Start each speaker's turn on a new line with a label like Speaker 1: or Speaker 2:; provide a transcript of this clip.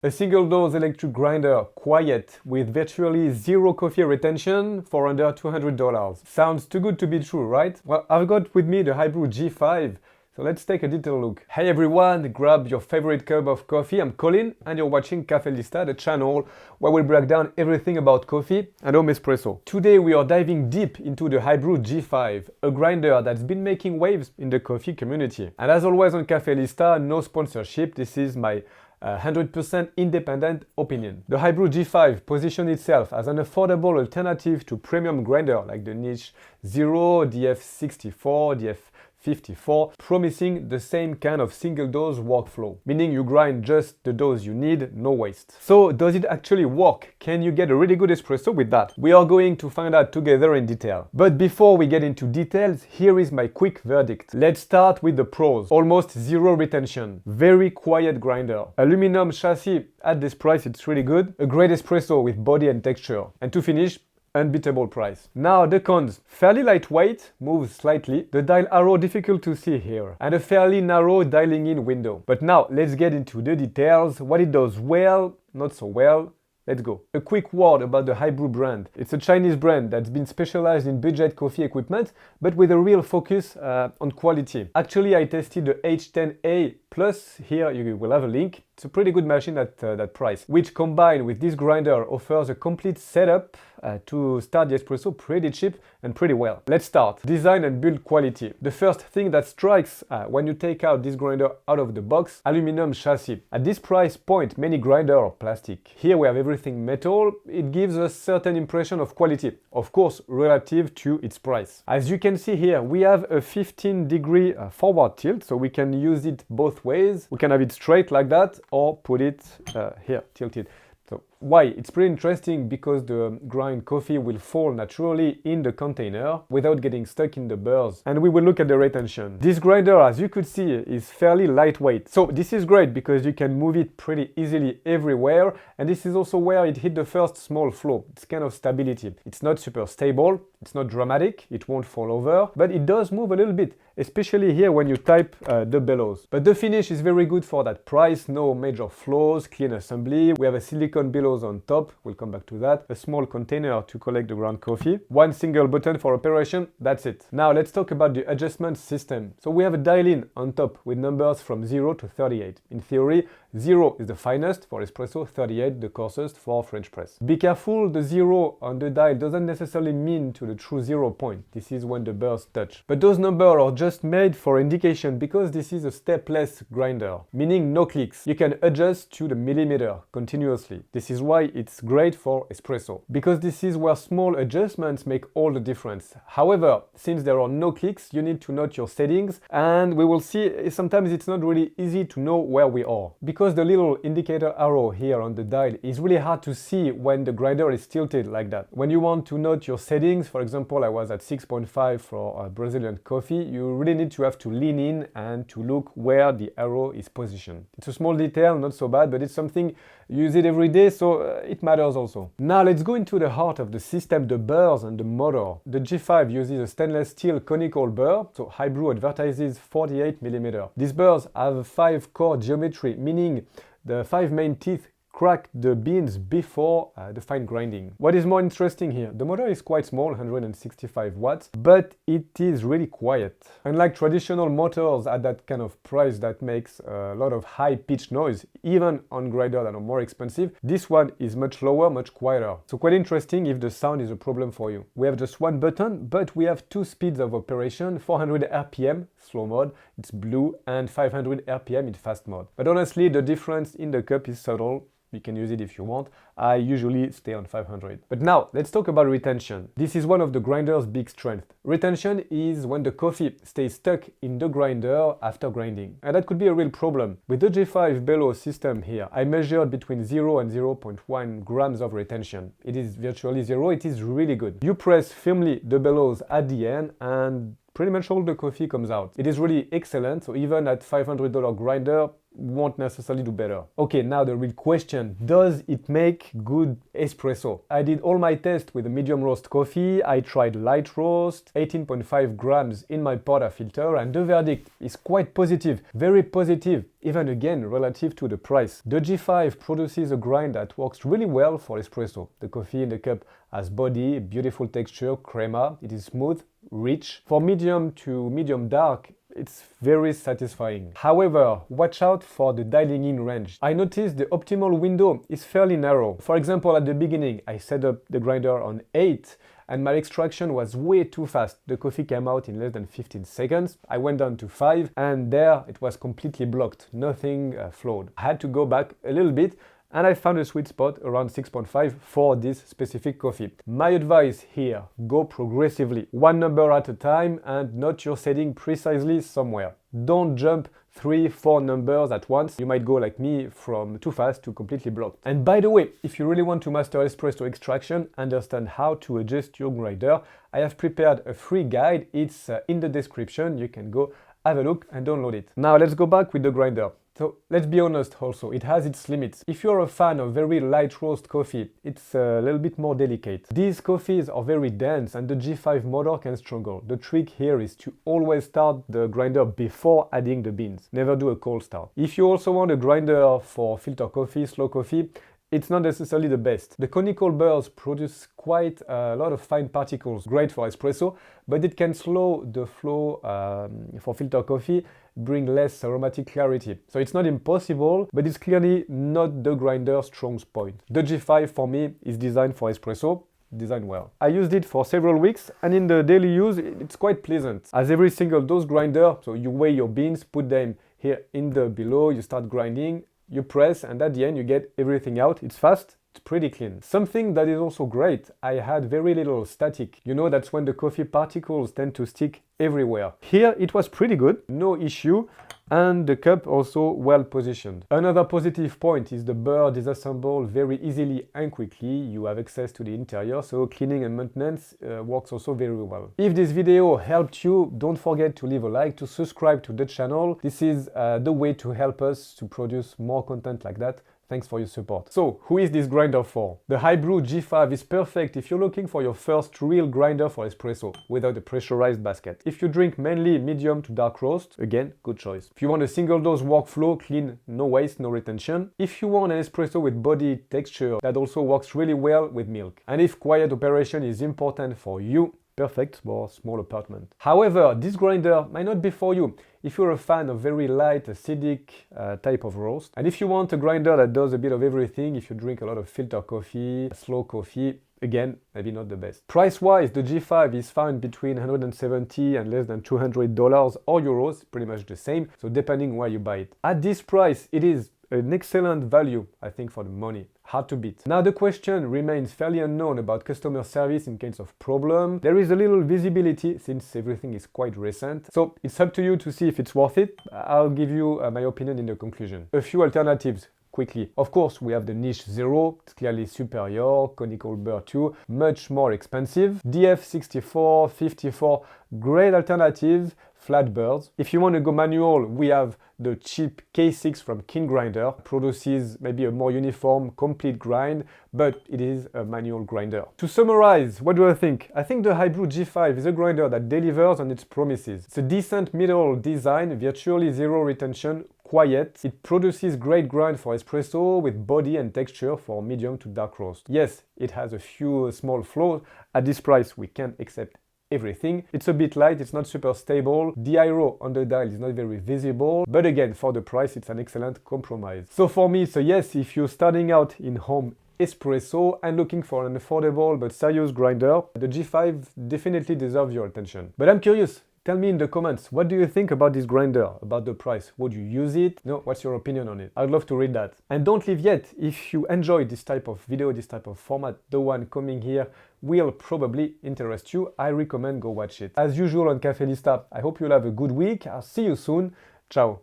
Speaker 1: A single-dose electric grinder, quiet, with virtually zero coffee retention for under $200. Sounds too good to be true, right? Well, I've got with me the HiBREW G5, so let's take a detailed look. Hey everyone, grab your favorite cup of coffee. I'm Colin and you're watching Cafe Lista, the channel where we'll break down everything about coffee and home espresso. Today we are diving deep into the HiBREW G5, a grinder that's been making waves in the coffee community. And as always on Cafe Lista, no sponsorship, this is my 100% independent opinion. The HiBREW G5 positions itself as an affordable alternative to premium grinder like the niche 0, DF64, DF54, promising the same kind of single dose workflow, meaning you grind just the dose you need, no waste. So does it actually work? Can you get a really good espresso with that? We are going to find out together in detail. But before we get into details, here is my quick verdict. Let's start with the pros. Almost zero retention, very quiet grinder, aluminum chassis. At this price it's really good, a great espresso with body and texture, and to finish, unbeatable price. Now the cons: fairly lightweight, moves slightly, the dial arrow difficult to see here, and a fairly narrow dialing in window. But now let's get into the details, what it does well, not so well. Let's go. A quick word about the HiBREW brand. It's a Chinese brand that's been specialized in budget coffee equipment, but with a real focus on quality. Actually, I tested the H10A Plus, here you will have a link. It's a pretty good machine at that price, which combined with this grinder offers a complete setup to start the espresso pretty cheap and pretty well. Let's start. Design and build quality. The first thing that strikes when you take out this grinder out of the box, aluminum chassis. At this price point, many grinders are plastic. Here we have everything metal. It gives a certain impression of quality, of course relative to its price. As you can see here, we have a 15-degree forward tilt, so we can use it both ways. We can have it straight like that or put it here, tilted. So why? It's pretty interesting because the grind coffee will fall naturally in the container without getting stuck in the burrs. And we will look at the retention. This grinder, as you could see, is fairly lightweight. So this is great because you can move it pretty easily everywhere. And this is also where it hit the first small flaw. It's kind of stability. It's not super stable. It's not dramatic. It won't fall over, but it does move a little bit, especially here when you type the bellows. But the finish is very good for that price. No major flaws, clean assembly. We have a silicone bellows on top, we'll come back to that, a small container to collect the ground coffee, one single button for operation, that's it. Now let's talk about the adjustment system. So we have a dial-in on top with numbers from 0 to 38. In theory, 0 is the finest for espresso, 38 the coarsest for French press. Be careful, the 0 on the dial doesn't necessarily mean to the true 0 point. This is when the burrs touch. But those numbers are just made for indication because this is a stepless grinder, meaning no clicks. You can adjust to the millimeter continuously. This is why it's great for espresso, because this is where small adjustments make all the difference. However, since there are no clicks, you need to note your settings, and we will see sometimes it's not really easy to know where we are. Because the little indicator arrow here on the dial is really hard to see when the grinder is tilted like that. When you want to note your settings, for example, I was at 6.5 for Brazilian coffee, you really need to have to lean in and to look where the arrow is positioned. It's a small detail, not so bad, but it's something you use it every day, so it matters also. Now let's go into the heart of the system, the burrs and the motor. The G5 uses a stainless steel conical burr, so HiBREW advertises 48mm. These burrs have a 5-core geometry, meaning the 5 main teeth crack the beans before the fine grinding. What is more interesting here, the motor is quite small, 165 watts, but it is really quiet. Unlike traditional motors at that kind of price that makes a lot of high-pitched noise, even on grinders that are more expensive, this one is much lower, much quieter. So quite interesting if the sound is a problem for you. We have just one button, but we have two speeds of operation, 400 RPM, slow mode, it's blue, and 500 RPM in fast mode. But honestly, the difference in the cup is subtle. You can use it if you want. I usually stay on 500. But now, let's talk about retention. This is one of the grinder's big strengths. Retention is when the coffee stays stuck in the grinder after grinding. And that could be a real problem. With the G5 bellows system here, I measured between 0 and 0.1 grams of retention. It is virtually zero, it is really good. You press firmly the bellows at the end and pretty much all the coffee comes out. It is really excellent, so even at $500 grinder, won't necessarily do better. Okay, now the real question, does it make good espresso? I did all my tests with a medium roast coffee. I tried light roast, 18.5 grams in my portafilter, and the verdict is quite positive, very positive, even again relative to the price. The G5 produces a grind that works really well for espresso. The coffee in the cup has body, beautiful texture, crema, it is smooth, rich. For medium to medium dark, it's very satisfying. However, watch out for the dialing in range. I noticed the optimal window is fairly narrow. For example, at the beginning, I set up the grinder on 8 and my extraction was way too fast. The coffee came out in less than 15 seconds. I went down to 5 and there it was completely blocked. Nothing flowed. I had to go back a little bit and I found a sweet spot around 6.5 for this specific coffee. My advice here, go progressively, one number at a time and note your setting precisely somewhere. Don't jump 3-4 numbers at once. You might go like me from too fast to completely blocked. And by the way, if you really want to master espresso extraction, understand how to adjust your grinder, I have prepared a free guide. It's in the description. You can go have a look and download it. Now let's go back with the grinder. So let's be honest also, it has its limits. If you're a fan of very light roast coffee, it's a little bit more delicate. These coffees are very dense and the G5 motor can struggle. The trick here is to always start the grinder before adding the beans. Never do a cold start. If you also want a grinder for filter coffee, slow coffee, it's not necessarily the best. The Conical burrs produce quite a lot of fine particles, great for espresso, but it can slow the flow for filter coffee, bring less aromatic clarity. So it's not impossible, but it's clearly not the grinder's strong point. The G5 for me is designed for espresso, designed well. I used it for several weeks and in the daily use it's quite pleasant. As every single dose grinder, so you weigh your beans, put them here in the below, you start grinding, you press and at the end you get everything out. It's fast, it's pretty clean. Something that is also great, I had very little static. You know, that's when the coffee particles tend to stick everywhere. Here it was pretty good, no issue, and the cup also well positioned. Another positive point is the burr disassemble very easily and quickly. You have access to the interior, so cleaning and maintenance works also very well. If this video helped you, don't forget to leave a like, to subscribe to the channel. This is the way to help us to produce more content like that. Thanks for your support. So, who is this grinder for? The HiBREW G5 is perfect if you're looking for your first real grinder for espresso without a pressurized basket. If you drink mainly medium to dark roast, again, good choice. If you want a single dose workflow, clean, no waste, no retention. If you want an espresso with body texture, that also works really well with milk. And if quiet operation is important for you, perfect for a small apartment. However, this grinder might not be for you if you're a fan of very light, acidic type of roast. And if you want a grinder that does a bit of everything, if you drink a lot of filter coffee, slow coffee, again, maybe not the best. Price-wise, the G5 is found between $170 and less than $200 or euros, pretty much the same, so depending where you buy it. At this price, it is an excellent value, I think, for the money. Hard to beat. Now the question remains fairly unknown about customer service in case of problem. There is a little visibility since everything is quite recent. So it's up to you to see if it's worth it. I'll give you my opinion in the conclusion. A few alternatives. Quickly. Of course, we have the Niche 0, it's clearly superior, Conical Burr 2, much more expensive, DF64, 54, great alternatives, flat burrs. If you want to go manual, we have the cheap K6 from King Grinder, produces maybe a more uniform, complete grind, but it is a manual grinder. To summarize, what do I think? I think the HiBREW G5 is a grinder that delivers on its promises. It's a decent middle design, virtually zero retention, quiet. It produces great grind for espresso with body and texture for medium to dark roast. Yes, it has a few small flaws. At this price, we can't accept everything. It's a bit light, it's not super stable. The IRO on the dial is not very visible, but again, for the price, it's an excellent compromise. So for me, it's a yes if you're starting out in home espresso and looking for an affordable but serious grinder. The G5 definitely deserves your attention. But I'm curious. Tell me in the comments, what do you think about this grinder, about the price? Would you use it? No, what's your opinion on it? I'd love to read that. And don't leave yet. If you enjoy this type of video, this type of format, the one coming here will probably interest you. I recommend go watch it. As usual on Cafe Lista, I hope you'll have a good week. I'll see you soon. Ciao.